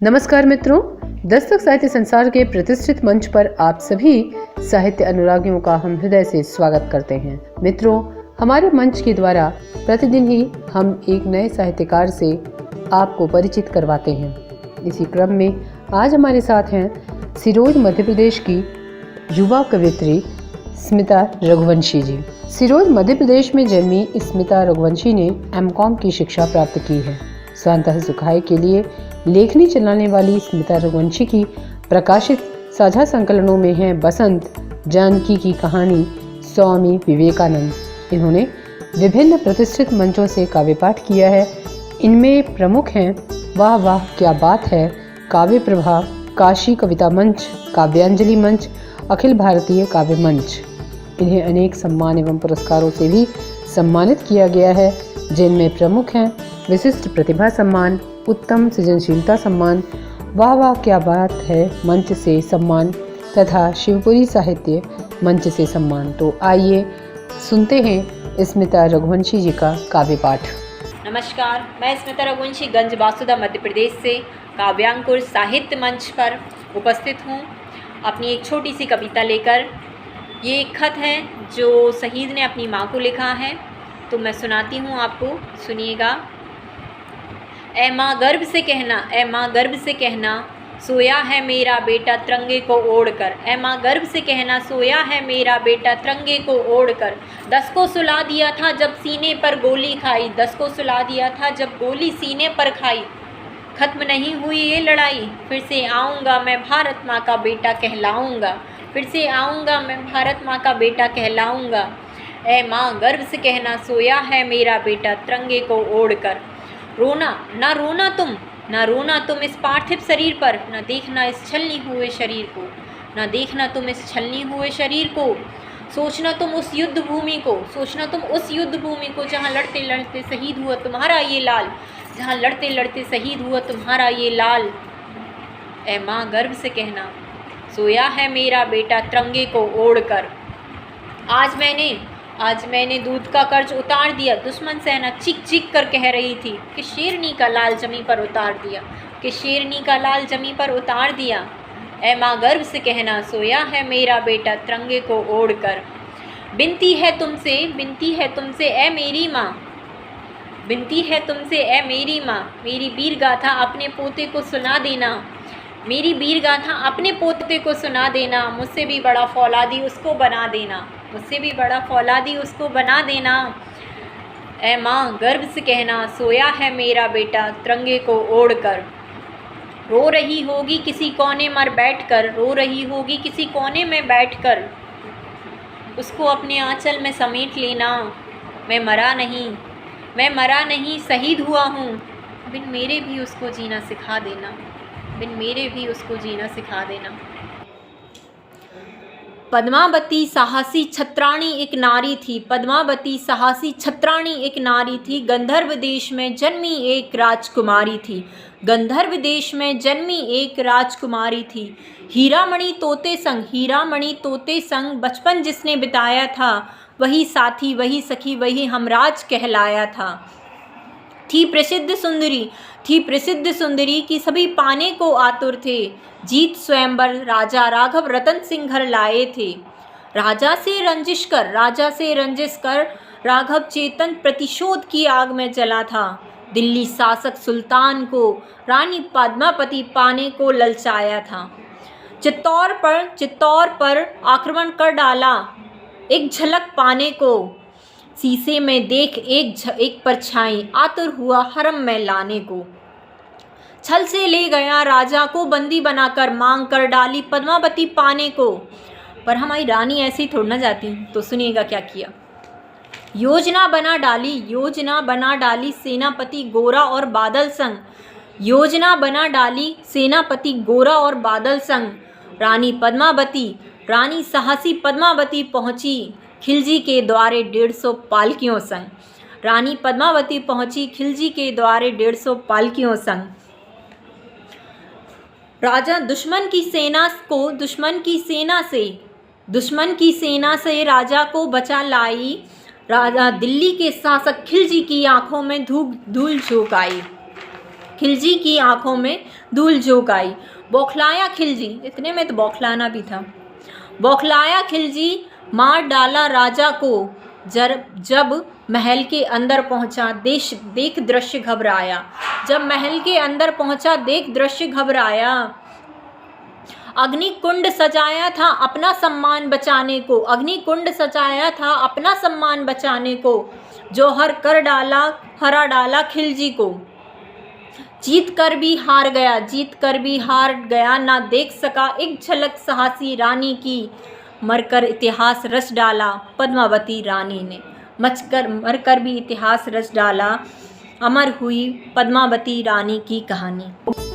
नमस्कार मित्रों, दस्तक साहित्य संसार के प्रतिष्ठित मंच पर आप सभी साहित्य अनुरागियों का हम हृदय से स्वागत करते हैं। मित्रों, हमारे मंच के द्वारा प्रतिदिन ही हम एक नए साहित्यकार से आपको परिचित करवाते हैं। इसी क्रम में आज हमारे साथ हैं सिरोंज मध्य प्रदेश की युवा कवयित्री स्मिता रघुवंशी जी। सिरोंज मध्य प्रदेश में जन्मी स्मिता रघुवंशी ने M.Com की शिक्षा प्राप्त की है। स्वांतः सुखाय के लिए लेखनी चलाने वाली स्मिता रघुवंशी की प्रकाशित साझा संकलनों में हैं बसंत, जानकी की कहानी, स्वामी विवेकानंद। इन्होंने विभिन्न प्रतिष्ठित मंचों से काव्य पाठ किया है। इनमें प्रमुख हैं वाह वाह क्या बात है, काव्य प्रभा, काशी कविता मंच, काव्यांजलि मंच, अखिल भारतीय काव्य मंच। इन्हें अनेक सम्मान एवं पुरस्कारों से भी सम्मानित किया गया है, जिनमें प्रमुख हैं विशिष्ट प्रतिभा सम्मान, उत्तम सृजनशीलता सम्मान, वाह वाह क्या बात है मंच से सम्मान तथा शिवपुरी साहित्य मंच से सम्मान। तो आइए सुनते हैं स्मिता रघुवंशी जी का काव्य पाठ। नमस्कार, मैं स्मिता रघुवंशी गंज बासुदा मध्य प्रदेश से काव्यांकुर साहित्य मंच पर उपस्थित हूँ अपनी एक छोटी सी कविता लेकर। ये एक खत है जो शहीद ने अपनी माँ को लिखा है, तो मैं सुनाती हूँ आपको, सुनिएगा। ऐ माँ गर्भ से कहना, ऐ माँ गर्भ से कहना, सोया है मेरा बेटा तिरंगे को ओढ़कर। ऐ माँ गर्भ से कहना, सोया है मेरा बेटा तिरंगे को ओढ़कर। 10 को सुला दिया था जब सीने पर गोली खाई, 10 को सुला दिया था जब गोली सीने पर खाई। खत्म नहीं हुई ये लड़ाई, फिर से आऊँगा मैं भारत माँ का बेटा कहलाऊँगा, फिर से आऊँगा मैं भारत माँ का बेटा कहलाऊँगा। ऐ माँ गर्भ से कहना, सोया है मेरा बेटा तिरंगे को ओढ़कर। रोना ना रोना तुम, ना रोना तुम इस पार्थिव शरीर पर, न देखना इस छलनी हुए शरीर को, न देखना तुम इस छलनी हुए शरीर को। सोचना तुम उस युद्ध भूमि को, सोचना तुम उस युद्ध भूमि को, जहाँ लड़ते लड़ते शहीद हुआ तुम्हारा ये लाल, जहाँ लड़ते लड़ते शहीद हुआ तुम्हारा ये लाल। ऐ माँ गर्भ से कहना, सोया है मेरा बेटा तिरंगे को ओढ़कर। आज मैंने दूध का कर्ज उतार दिया, दुश्मन सेना चीख चीख कर कह रही थी कि शेरनी का लाल जमी पर उतार दिया, कि शेरनी का लाल जमी पर उतार दिया। ऐ माँ गर्भ से कहना, सोया है मेरा बेटा तिरंगे को ओढ़कर। बिनती है तुमसे ऐ मेरी माँ, बिनती है तुमसे ऐ मेरी माँ, मेरी वीर गाथा अपने पोते को सुना देना, मेरी वीर गाथा अपने पोते को सुना देना। मुझसे भी बड़ा फौलादी उसको बना देना, मुझसे भी बड़ा फौलादी उसको बना देना। ऐ माँ गर्भ से कहना, सोया है मेरा बेटा तिरंगे को ओढ़कर। रो रही होगी किसी कोने में बैठकर, रो रही होगी किसी कोने में बैठकर, उसको अपने आंचल में समेट लेना। मैं मरा नहीं शहीद हुआ हूँ, बिन मेरे भी उसको जीना सिखा देना, बिन मेरे भी उसको जीना सिखा देना। पद्मावती साहसी छत्राणी एक नारी थी, पद्मावती साहसी छत्राणी एक नारी थी, गंधर्व देश में जन्मी एक राजकुमारी थी, गंधर्व देश में जन्मी एक राजकुमारी थी। हीरामणि तोते संग बचपन जिसने बिताया था, वही साथी वही सखी वही हमराज कहलाया था। थी प्रसिद्ध सुंदरी की सभी पाने को आतुर थे, जीत स्वयंवर राजा राघव रतन सिंह घर लाए थे। राजा से रंजिश कर राघव चेतन प्रतिशोध की आग में जला था। दिल्ली शासक सुल्तान को रानी पद्मावती पाने को ललचाया था। चित्तौड़ पर आक्रमण कर डाला, एक झलक पाने को, शीशे में देख एक परछाई, आतुर हुआ हरम में लाने को। छल से ले गया राजा को बंदी बनाकर, मांग कर डाली पद्मावती पाने को। पर हमारी रानी ऐसी थोड़ी ना जाती, तो सुनिएगा क्या किया। योजना बना डाली सेनापति गोरा और बादल संग, योजना बना डाली सेनापति गोरा और बादल संग। रानी साहसी पद्मावती पहुंची खिलजी के द्वारे 150 पालकियों संग। रानी पद्मावती पहुंची खिलजी के द्वारे 150 पालकियों संग। राजा दुश्मन की सेना से राजा को बचा लाई। राजा दिल्ली के शासक खिलजी की आंखों में धूल झोंक आई। खिलजी की आंखों में धूल झोंक आई। बौखलाया खिलजी, इतने में तो बौखलाना भी था। बौखलाया खिलजी मार डाला राजा को, जब महल के अंदर पहुंचा देख दृश्य घबराया। जब महल के अंदर पहुंचा देख दृश्य घबराया। अग्निकुंड सजाया था अपना सम्मान बचाने को, अग्निकुंड सजाया था अपना सम्मान बचाने को, जौहर कर डाला हरा डाला खिलजी को। जीत कर भी हार गया, जीत कर भी हार गया, ना देख सका एक झलक साहसी रानी की, मरकर इतिहास रच डाला पद्मावती रानी ने। मरकर भी इतिहास रच डाला, अमर हुई पद्मावती रानी की कहानी।